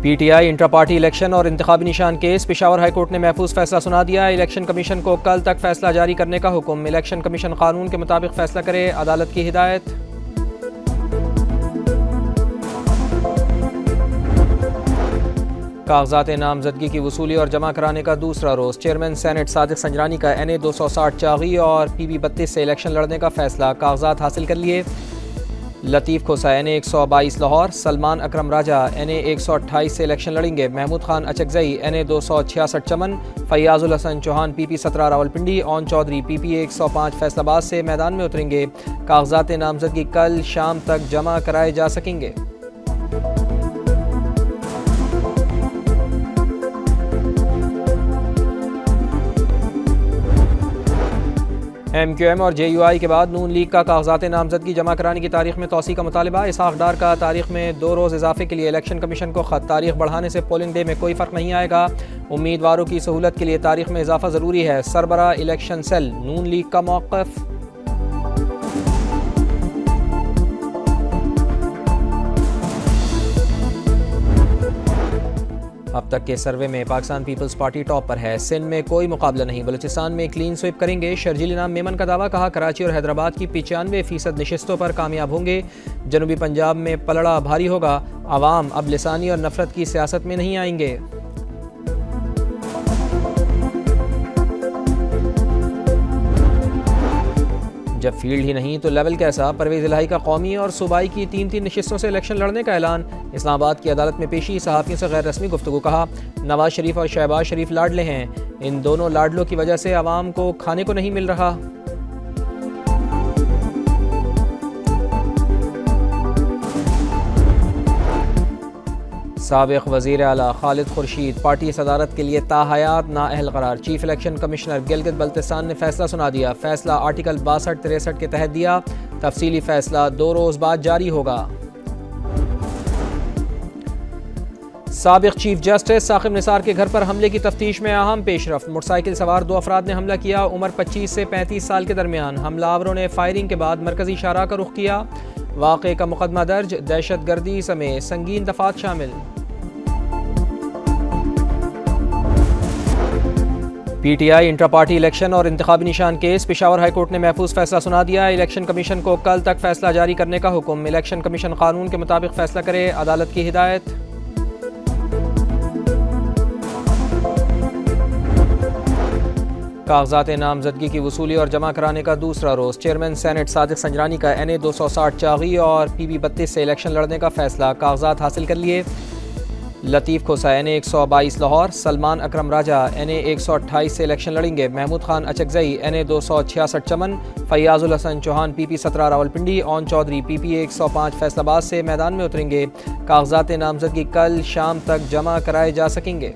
PTI intra party election और इंतखाबी निशान case. Peshawar high court ने महफूज फैसला सुना दिया। इलेक्शन कमीशन को कल तक फैसला जारी करने का हुक्म। इलेक्शन कमीशन कानून के मुताबिक फैसला करे, अदालत की हिदायत। कागजात नामजदगी की वसूली और जमा कराने का दूसरा रोज़। चेयरमैन सेनेट सादिक संजरानी का NA 260 चागी और PB 32 से इलेक्शन लड़ने का फैसला। कागजात हासिल कर लिए। लतीफ़ खोसा NA 122 लाहौर। सलमान अकरम राजा NA 128 से इलेक्शन लड़ेंगे। Mahmood Khan Achakzai NA 266 Chaman. Fayyazul Hasan Chauhan PP 17 Rawalpindi. Aun Chaudhry PP 105 Faisalabad से मैदान में उतरेंगे। कागजात नामजदगी कल शाम तक जमा कराए जा सकेंगे। MQM और JUI के बाद नून लीग का कागजात नामजदगी जमा कराने की तारीख में तौसी का मुतालबा। इसहाक डार का तारीख में 2 रोज़ इजाफे के लिए इलेक्शन कमीशन को खत। तारीख बढ़ाने से पोलिंग डे में कोई फ़र्क नहीं आएगा। उम्मीदवारों की सहूलत के लिए तारीख में इजाफा ज़रूरी है। सरबरा इलेक्शन सेल। नून लीग का मौक़िफ़। अब तक के सर्वे में पाकिस्तान पीपल्स पार्टी टॉप पर है। सिंध में कोई मुकाबला नहीं। बलूचिस्तान में क्लीन स्वीप करेंगे। शर्जील इनाम मेमन का दावा। कहा कराची और हैदराबाद की 95% नशिस्तों पर कामयाब होंगे। जनूबी पंजाब में पलड़ा भारी होगा। आवाम अब लिसानी और नफरत की सियासत में नहीं आएंगे। जब फील्ड ही नहीं तो लेवल कैसा। परवेज इलाही का कौमी और सूबाई की 3 नशिस्तों से इलेक्शन लड़ने का ऐलान। इस्लामाबाद की अदालत में पेशी। सहाफ़ियों से गैर रस्मी गुफ्तगू। कहा नवाज शरीफ और शहबाज शरीफ लाडले हैं। इन दोनों लाडलों की वजह से आवाम को खाने को नहीं मिल रहा। साबिक़ वज़ीर आला खालिद खुर्शीद पार्टी सदारत के लिए ताहयात नाअहल करार। Chief election commissioner Gilgit Baltistan ने फैसला सुना दिया। फैसला आर्टिकल 62-63 के तहत दिया। तफसीली फैसला 2 रोज़ बाद जारी होगा। साबिक़ चीफ जस्टिस साकिब निसार के घर पर हमले की तफ्तीश में अहम पेशरफ्त। मोटरसाइकिल सवार 2 अफराद ने हमला किया। उम्र 25 से 35 साल के दरमियान। हमलावरों ने फायरिंग के बाद मरकजी शाहराह का रुख किया। वाक़े का मुकदमा दर्ज। दहशत गर्दी समेत संगीन दफात शामिल। PTI इंट्रा पार्टी इलेक्शन और इंतखाबी निशान केस। पेशावर हाई कोर्ट ने महफूज फैसला सुना दिया। इलेक्शन कमीशन को कल तक फैसला जारी करने का हुक्म। इलेक्शन कमीशन कानून के मुताबिक फैसला करे, अदालत की हिदायत। कागजात नामजदगी की वसूली और जमा कराने का दूसरा रोज़। चेयरमैन सेनेट सादिक संजरानी का NA 260 चागी और PB 32 से इलेक्शन लड़ने का फैसला। कागजात हासिल कर लिए। लतीफ़ खोसा NA 122 लाहौर। सलमान अकरम राजा NA 128 से इलेक्शन लड़ेंगे। Mahmood Khan Achakzai NA 266 Chaman. Fayyazul Hasan Chauhan PP 17 Rawalpindi. Aun Chaudhry PP 105 Faisalabad से मैदान में उतरेंगे। कागजात नामजदगी कल शाम तक जमा कराए जा सकेंगे।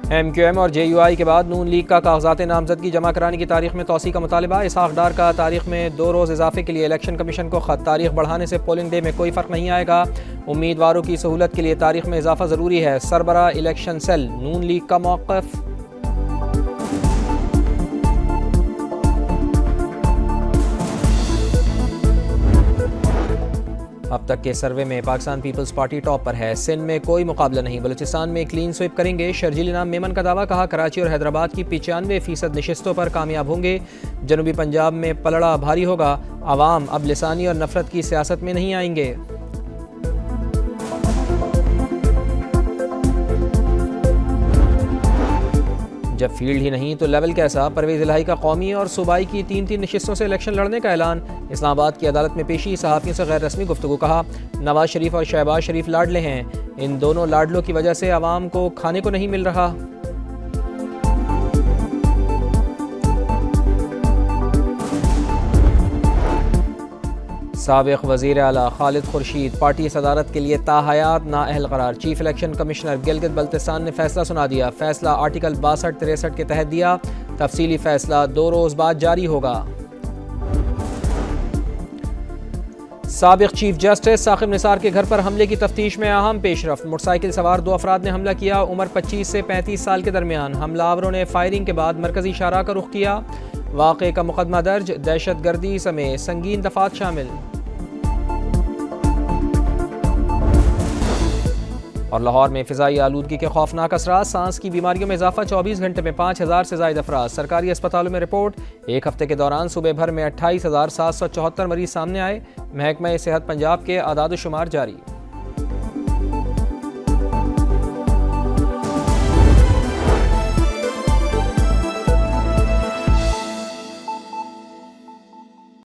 MQM और JUI के बाद नून लीग का कागजात नामजदगी जमा कराने की तारीख में तौसी का मुतालबा। इसहाक डार का तारीख में 2 रोज़ इजाफे के लिए इलेक्शन कमीशन को खत। तारीख बढ़ाने से पोलिंग डे में कोई फ़र्क नहीं आएगा। उम्मीदवारों की सहूलत के लिए तारीख में इजाफा ज़रूरी है। सरबरा इलेक्शन सेल। नून लीग का मौक़िफ़। अब तक के सर्वे में पाकिस्तान पीपल्स पार्टी टॉप पर है। सिंध में कोई मुकाबला नहीं। बलूचिस्तान में क्लीन स्वीप करेंगे। शर्जील इनाम मेमन का दावा। कहा कराची और हैदराबाद की 95% नशिस्तों पर कामयाब होंगे। जनूबी पंजाब में पलड़ा भारी होगा। आवाम अब लिसानी और नफरत की सियासत में नहीं आएंगे। जब फील्ड ही नहीं तो लेवल कैसा। परवेज इलाही का कौमी और सूबाई की 3 नशिस्तों से इलेक्शन लड़ने का ऐलान। इस्लामाबाद की अदालत में पेशी। सहाफ़ियों से गैर रस्मी गुफ्तगू। कहा नवाज शरीफ और शहबाज शरीफ लाडले हैं। इन दोनों लाडलों की वजह से आवाम को खाने को नहीं मिल रहा। साबिक़ वज़ीर आला खालिद खुर्शीद पार्टी सदारत के लिए ताहयात नाअहल करार। Chief election commissioner Gilgit Baltistan ने फैसला सुना दिया। फैसला आर्टिकल 62-63 के तहत दिया। तफसीली फैसला 2 रोज़ बाद जारी होगा। साबिक चीफ जस्टिस साकिब निसार के घर पर हमले की तफ्तीश में अहम पेशरफ्त। मोटरसाइकिल सवार 2 अफराद ने हमला किया। उम्र 25 से 35 साल के दरमियान। हमलावरों ने फायरिंग के बाद मरकजी शाहराह का रुख किया। वाक़े का मुकदमा दर्ज। दहशत गर्दी समेत संगीन दफात शामिल। और लाहौर में फ़िज़ाई आलूदगी के खौफनाक असरात। सांस की बीमारियों में इजाफा। 24 घंटे में 5000 से ज़ायद अफराद। सरकारी अस्पतालों में रिपोर्ट। एक हफ्ते के दौरान सूबे भर में 28,774 मरीज सामने आए। महकमा सेहत पंजाब के आदाद शुमार जारी।